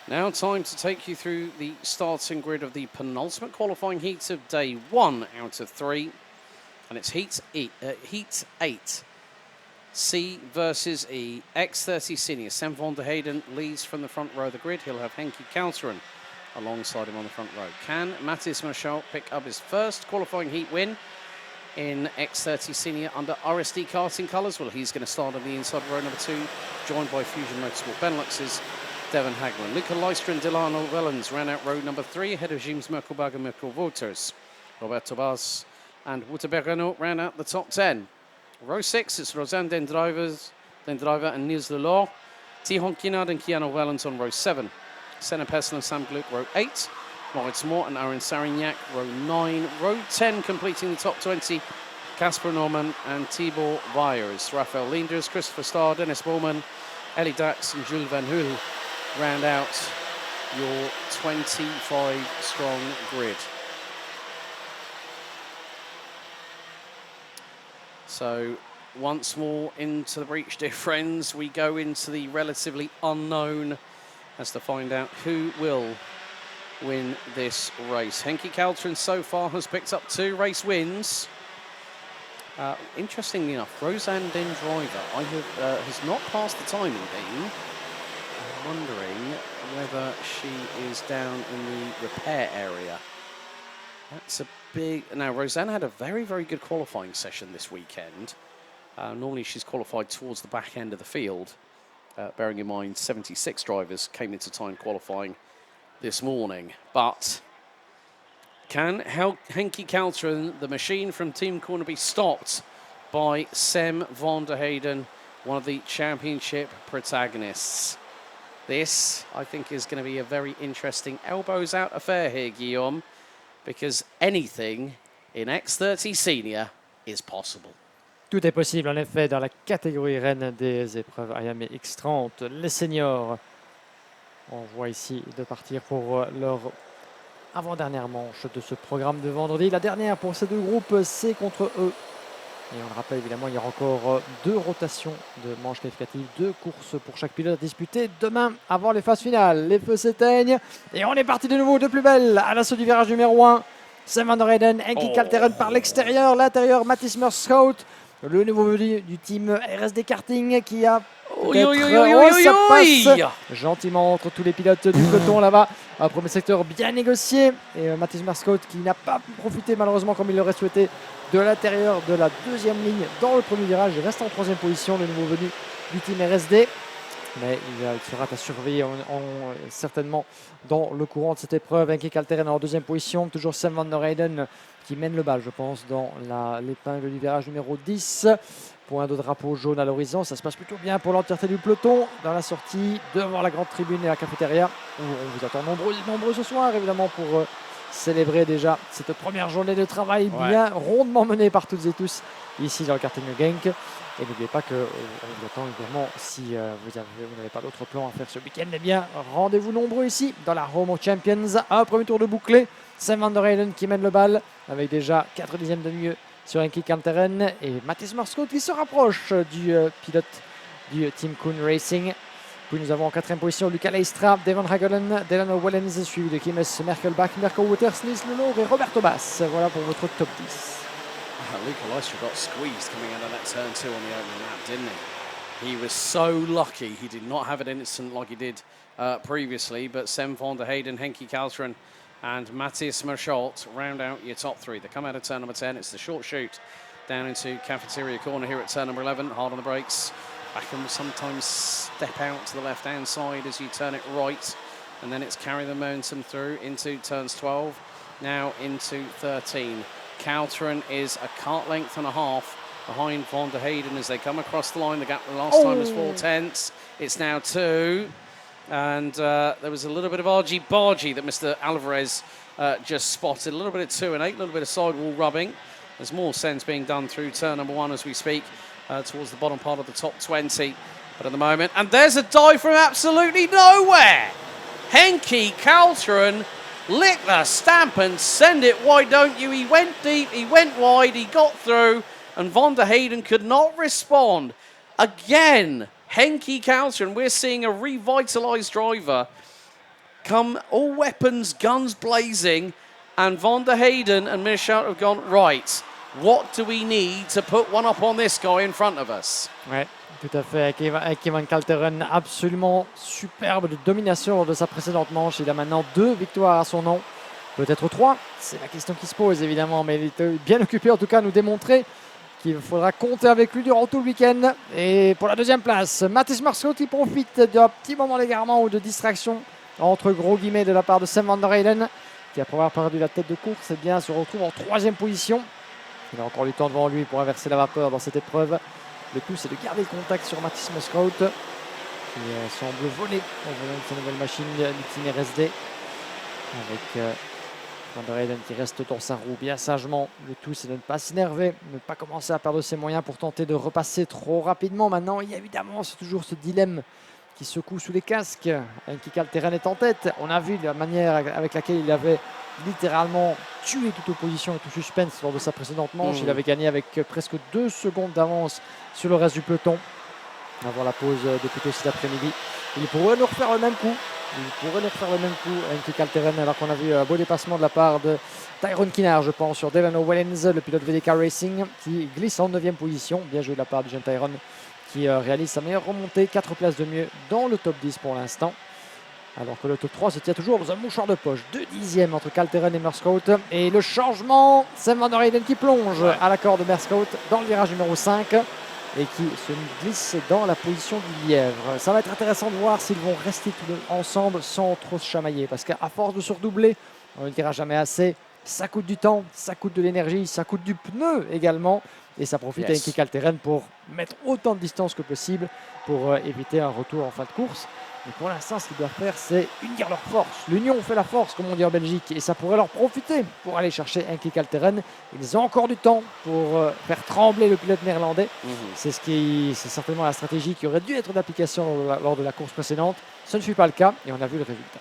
Now time to take you through the starting grid of the penultimate qualifying heats of day 1 out of 3. And it's heat 8. C versus E. X30 Senior. Sam van der Heyden leads from the front row of the grid. He'll have Henki Kalteren alongside him on the front row. Can Matthias Marchal pick up his first qualifying heat win in X30 Senior under RSD karting colours? Well, he's going to start on the inside row number 2, joined by Fusion Motorsport Benelux's Devon Hagman. Luca Leicester and Delano Wellens ran out row number 3 ahead of James Merkelbach and Mirko Wouters. Roberto Bas and Wouter Bergano ran out the top 10. Row 6, it's Rosanne Dendriver and Niels Lelor. Tihon Kinnard and Keanu Wellens on row 7. Senna Pessel and Sam Gluck, row 8. Moritz Moore and Aaron Sarignac, row 9. Row 10, completing the top 20, Casper Norman and Tibor Weyers. Raphael Leenders, Christopher Starr, Dennis Bowman, Ellie Dax and Jules Van Hul round out your 25-strong grid. So once more into the breach, dear friends, we go into the relatively unknown as to find out who will win this race. Henki Kalteren so far has picked up 2 race wins. Interestingly enough, Rosanne Dendriver has not passed the timing beam. I'm wondering whether she is down in the repair area. That's a big... Now, Rosanne had a very, very good qualifying session this weekend. Normally, she's qualified towards the back end of the field. Bearing in mind, 76 drivers came into time qualifying this morning. But can Henki Kalteren, the machine from Team Corner, be stopped by Sam van der Heyden, one of the championship protagonists? This, I think, is going to be a very interesting elbows-out affair here, Guillaume, because anything in X30 Senior is possible. Tout est possible, en effet, dans la catégorie reine des épreuves Iame X30. Les seniors, on voit ici de partir pour leur avant-dernière manche de ce programme de vendredi. La dernière pour ces deux groupes, c'est contre eux. Et on le rappelle, évidemment, il y aura encore 2 rotations de manches qualificatives, 2 courses pour chaque pilote disputées demain avant les phases finales. Les feux s'éteignent et on est parti de nouveau de plus belle à l'assaut du virage numéro 1. Sam van der Heyden, Henki Kalteren par l'extérieur, l'intérieur, Mathis Merschout, le nouveau venu du team RSD Karting qui a ça passe gentiment entre tous les pilotes du peloton là-bas. Un premier secteur bien négocié et Mathis Merschout qui n'a pas pu profiter malheureusement comme il l'aurait souhaité de l'intérieur de la deuxième ligne dans le premier virage. Il reste en 3e position, le nouveau venu du team RSD. Mais il sera à surveiller certainement dans le courant de cette épreuve. Henki Kalteren en 2e position, toujours Sam van der Heyden qui mène le bal, je pense, dans l'épingle du virage numéro 10. Point de drapeau jaune à l'horizon, ça se passe plutôt bien pour l'entièreté du peloton. Dans la sortie, devant la grande tribune et la cafétéria, où on vous attend nombreux ce soir, évidemment, pour célébrer déjà cette première journée de travail bien rondement menée par toutes et tous ici dans le karting Genk. Et n'oubliez pas qu'on vous attend évidemment, si vous n'avez pas d'autre plan à faire ce week-end, eh bien rendez-vous nombreux ici dans la Home of Champions. Un premier tour de bouclé, Sam van der Heyden qui mène le bal avec déjà 4 dixièmes de mieux sur Henki Kalteren et Mathis Merschout qui se rapproche du pilote du Team Kuhn Racing. Puis nous avons en 4e position Luca Leistra, Devon Hagelen, Delano Wellens, suivi de Kimes Merkelbach, Mirko Wouters, Niels Lelor et Roberto Bas. Voilà pour votre top 10. Luca Leicester got squeezed coming out of that turn 2 on the opening lap, didn't he? He was so lucky he did not have an instant like he did previously, but Sam van der Heyden, Henki Kalteren and Matthias Merschout round out your top 3. They come out of turn number 10. It's the short shoot down into Cafeteria Corner here at turn number 11. Hard on the brakes. Back and sometimes step out to the left-hand side as you turn it right. And then it's carry the momentum through into turns 12. Now into 13. Kalteren is a kart length and a half behind van der Heyden as they come across the line. The gap last time was 4 tenths. It's now 2. And there was a little bit of argy-bargy that Mr. Alvarez just spotted. A little bit of 2 and 8, a little bit of sidewall rubbing. There's more sense being done through turn number 1 as we speak towards the bottom part of the top 20. But at the moment, and there's a dive from absolutely nowhere. Henki Kalteren lick the stamp and send it wide, don't you? He went deep, he went wide, he got through, and van der Heyden could not respond. Again, Henki Kalteren, we're seeing a revitalised driver come all weapons, guns blazing, and Van der Heyden and Michel have gone, right, what do we need to put one up on this guy in front of us? Ouais, tout à fait. Avec Evan Kalteren, absolument superbe de domination lors de sa précédente manche. Il a maintenant 2 victoires à son nom. Peut-être 3, c'est la question qui se pose évidemment, mais il est bien occupé en tout cas à nous démontrer qu'il faudra compter avec lui durant tout le week-end. Et pour la deuxième place, Mathis Marschot qui profite d'un petit moment d'égarement ou de distraction, entre gros guillemets, de la part de Sam van der Heyden, qui après avoir perdu la tête de course, eh bien, se retrouve en 3e position. Il a encore du temps devant lui pour inverser la vapeur dans cette épreuve. Le tout, c'est de garder le contact sur Mathis Marschot, qui semble voler en volant de sa nouvelle machine, l'itinéraire SD, avec Van der Heyden qui reste dans sa roue bien sagement. Le tout, c'est de ne pas s'énerver, ne pas commencer à perdre ses moyens pour tenter de repasser trop rapidement. Maintenant, il y a évidemment toujours ce dilemme qui secoue sous les casques. Henki Kalteren est en tête. On a vu la manière avec laquelle il avait littéralement tué toute opposition et tout suspense lors de sa précédente manche. Il avait gagné avec presque 2 secondes d'avance sur le reste du peloton avant la pause de plus tôt cet après-midi. Il pourrait nous refaire le même coup. Henki Kalteren, alors qu'on a vu un beau dépassement de la part de Tyrone Kinnaird, je pense, sur Delano Wellens, le pilote VDK Racing, qui glisse en 9e position. Bien joué de la part du jeune Tyrone, qui réalise sa meilleure remontée, 4 places de mieux dans le top 10 pour l'instant. Alors que le top 3 se tient toujours dans un mouchoir de poche. 2 dixièmes entre Kalteren et Marschot. Et le changement, Sam van der Heyden qui plonge à l'accord de Marschot dans le virage numéro 5 et qui se glisse dans la position du lièvre. Ça va être intéressant de voir s'ils vont rester tous deux ensemble sans trop se chamailler. Parce qu'à force de se redoubler, on ne dira jamais assez, ça coûte du temps, ça coûte de l'énergie, ça coûte du pneu également. Et ça profite à Henki Kalteren pour mettre autant de distance que possible pour éviter un retour en fin de course. Mais pour l'instant, ce qu'ils doivent faire, c'est unir leurs forces. L'union fait la force, comme on dit en Belgique, et ça pourrait leur profiter pour aller chercher Henki Kalteren. Ils ont encore du temps pour faire trembler le pilote néerlandais. C'est certainement la stratégie qui aurait dû être d'application lors de la course précédente. Ce ne fut pas le cas, et on a vu le résultat.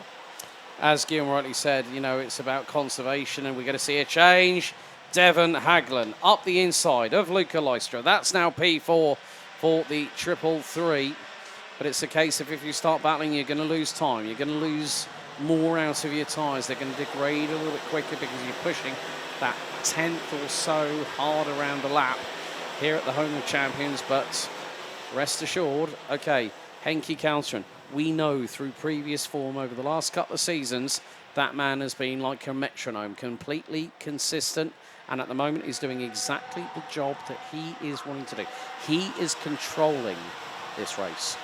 As Guillaume rightly said, you know, it's about conservation, and we're going to see a change. Devon Haglen up the inside of Luca Leistra. That's now P4 for the 333. But it's a case of if you start battling, you're going to lose time. You're going to lose more out of your tyres. They're going to degrade a little bit quicker because you're pushing that 10th or so hard around the lap here at the home of champions. But rest assured, okay, Henki Kalteren, we know through previous form over the last couple of seasons, that man has been like a metronome, completely consistent. And at the moment, he's doing exactly the job that he is wanting to do. He is controlling this race.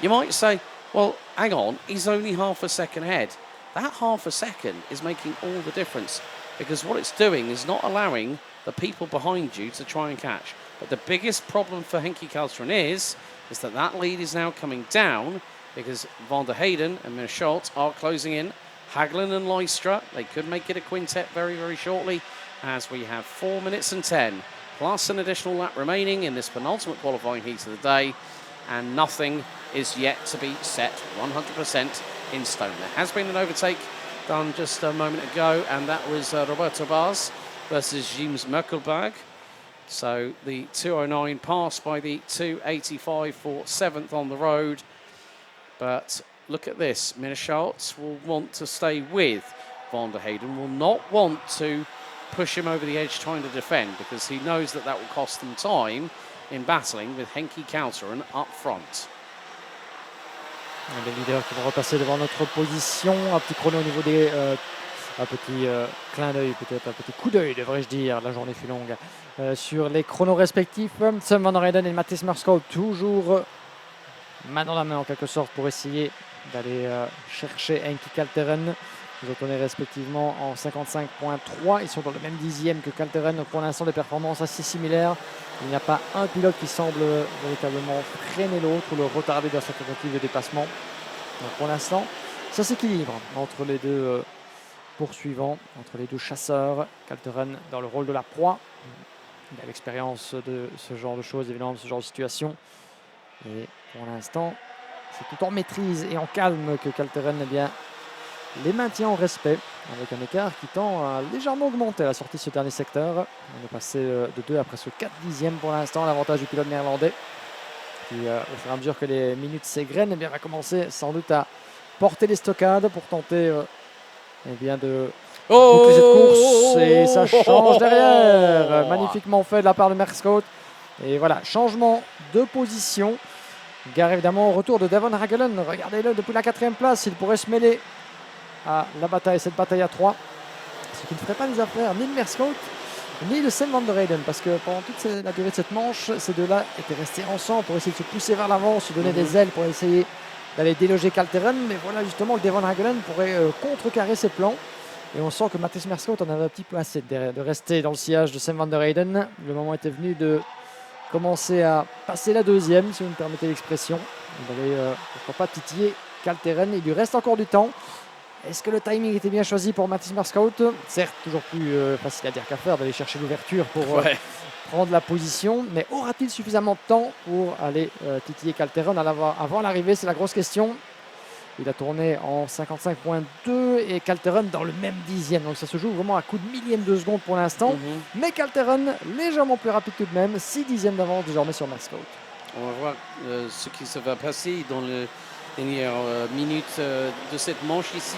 You might say, well, hang on, he's only half a second ahead. That half a second is making all the difference because what it's doing is not allowing the people behind you to try and catch. But the biggest problem for Henki Kalteren is that lead is now coming down because Van der Heyden and Michelt are closing in. Haglen and Leistra, they could make it a quintet very, very shortly as we have 4 minutes and 10 plus an additional lap remaining in this penultimate qualifying heat of the day, and nothing is yet to be set 100% in stone. There has been an overtake done just a moment ago, and that was Roberto Bars versus James Merkelberg. So the 209 passed by the 285 for 7th on the road. But look at this. Mineschartz will want to stay with Van der Heyden, will not want to push him over the edge trying to defend because he knows that will cost them time in battling with Henki Kalteren up front. Les leaders qui vont repasser devant notre position. Un petit chrono au niveau des... un petit clin d'œil, peut-être un petit coup d'œil, devrais-je dire. La journée fut longue. Sur les chronos respectifs, Sam van der Heyden et Mathis Marschot toujours main dans la main en quelque sorte pour essayer d'aller chercher Henki Kalteren. Ils ont tourné respectivement en 55.3. Ils sont dans le même dixième que Kalteren. Donc pour l'instant, des performances assez similaires. Il n'y a pas un pilote qui semble véritablement freiner l'autre ou le retarder dans sa tentative de dépassement. Donc pour l'instant, ça s'équilibre entre les deux poursuivants, entre les deux chasseurs. Kalteren dans le rôle de la proie. Il a l'expérience de ce genre de choses, évidemment, de ce genre de situation. Et pour l'instant, c'est tout en maîtrise et en calme que Kalteren les maintient en respect, avec un écart qui tend à légèrement augmenter à la sortie de ce dernier secteur. On est passé de 2 à presque 4 dixièmes pour l'instant, l'avantage du pilote néerlandais, qui au fur et à mesure que les minutes s'égrènent, va commencer sans doute à porter les stockades pour tenter eh bien de boucler cette course. Et ça change derrière. Magnifiquement fait de la part de Merscout. Et voilà, changement de position. Gare évidemment au retour de Devon Hagelen. Regardez-le depuis la 4e place. Il pourrait se mêler à la bataille, cette bataille à 3. Ce qui ne ferait pas les affaires ni de Merscout ni de Sam van der Heyden, parce que pendant toute la durée de cette manche, ces deux-là étaient restés ensemble pour essayer de se pousser vers l'avant, se donner des ailes pour essayer d'aller déloger Kalteren. Mais voilà justement que Devon Hagelen pourrait contrecarrer ses plans. Et on sent que Mathias Merscout en avait un petit peu assez de rester dans le sillage de Sam van der Heyden. Le moment était venu de commencer à passer la 2e, si vous me permettez l'expression. Il allait pourquoi pas titiller Kalteren. Il lui reste encore du temps. Est-ce que le timing était bien choisi pour Mathias Merscout? Certes, toujours plus facile à dire qu'à faire d'aller chercher l'ouverture pour prendre la position, mais aura-t-il suffisamment de temps pour aller titiller Kalteren avant l'arrivée? C'est la grosse question. Il a tourné en 55.2 et Kalteren dans le même 10e, donc ça se joue vraiment à coup de millième de seconde pour l'instant. Mais Kalteren légèrement plus rapide tout de même, 6 dixièmes d'avance désormais sur Merscout. On va voir ce qui se va passer dans les dernières minutes de cette manche ici.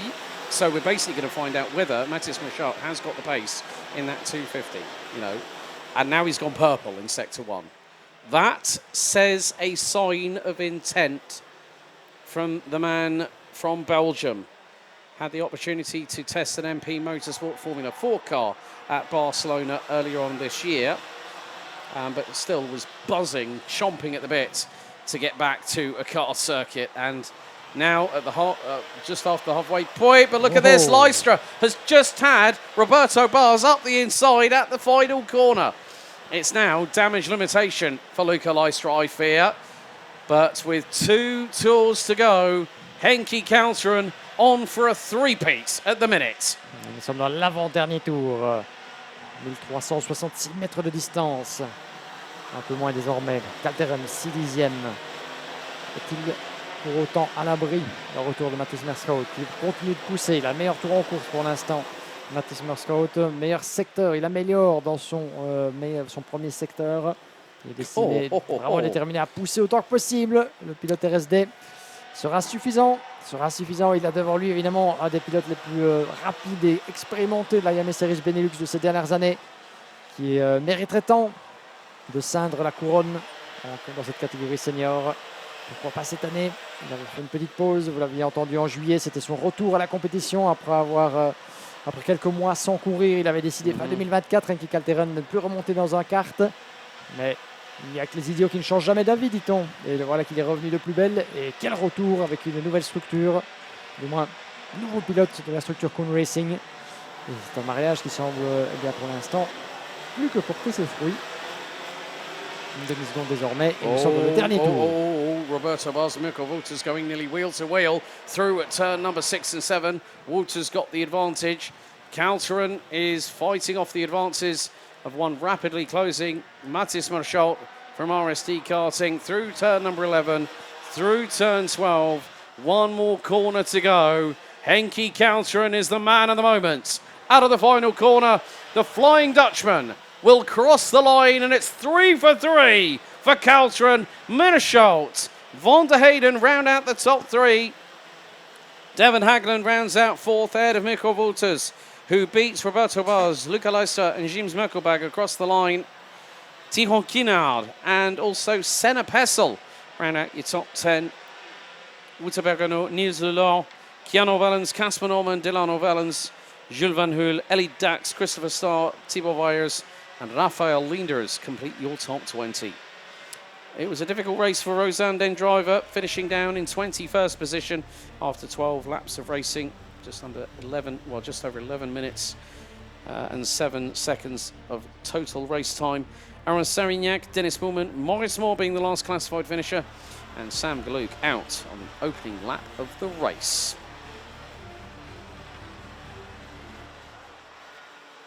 So we're basically going to find out whether Mathias Merscout has got the pace in that 250, you know. And now he's gone purple in sector 1. That says a sign of intent from the man from Belgium. Had the opportunity to test an MP Motorsport Formula 4 car at Barcelona earlier on this year. But still was buzzing, chomping at the bit to get back to a kart circuit. And now at the just after the halfway point, but look at this, Lystra has just had Roberto Bars up the inside at the final corner. It's now damage limitation for Luca Lystra, I fear. But with 2 tours to go, Henki Kalteren on for a three-peat at the minute. Nous sommes dans l'avant-dernier tour. 1366 mètres de distance. Un peu moins désormais. Kalteren, 6 dixièmes. Est-il pour autant à l'abri le retour de Mathias Merscout? Il continue de pousser. Il a le meilleur tour en course pour l'instant. Mathias Merscout, meilleur secteur. Il améliore dans son premier secteur. Il est décidé vraiment déterminé à pousser autant que possible. Le pilote RSD sera suffisant. Il a devant lui évidemment un des pilotes les plus rapides et expérimentés de la Iame Series Benelux de ces dernières années, qui mériterait tant de ceindre la couronne dans cette catégorie senior. Pourquoi pas cette année? Il avait fait une petite pause, vous l'aviez entendu en juillet, c'était son retour à la compétition après quelques mois sans courir. Il avait décidé fin 2024 Henki Kalteren de ne plus remonter dans un kart, mais il n'y a que les idiots qui ne changent jamais d'avis, dit-on. Et voilà qu'il est revenu de plus belle. Et quel retour avec une nouvelle structure, du moins nouveau pilote de la structure Kuhn Racing. Et c'est un mariage qui semble bien pour l'instant plus que porter ses fruits. Une demi-seconde désormais et nous sommes dans le dernier tour. Roberto Bars, Mirko Wouters going nearly wheel to wheel through at turn number 6 and 7. Wouters got the advantage. Kalteren is fighting off the advances of one rapidly closing Mathias Merscout from RSD Karting through turn number 11, through turn 12. One more corner to go. Henki Kalteren is the man of the moment. Out of the final corner, the Flying Dutchman will cross the line, and it's 3 for 3 for Kalteren. Merscout, Van der Heyden round out the top 3. Devon Hagland rounds out 4th ahead of Mikko Wouters, who beats Roberto Bars, Luca Lystra and James Merkelbag across the line. Tihon Kinard and also Senna Pessel round out your top 10. Wouterbergano, Niels Lulon, Keanu Vellens, Casper Norman, Delano Vellens, Jules Van Hoel, Ellie Dax, Christopher Starr, Thibaut Weyers and Raphael Linders complete your top 20. It was a difficult race for Rosanne Den Driver, finishing down in 21st position after 12 laps of racing. Just over 11 minutes and 7 seconds of total race time. Aaron Sarignac, Dennis Bullman, Maurice Moore being the last classified finisher, and Sam Galuk out on the opening lap of the race.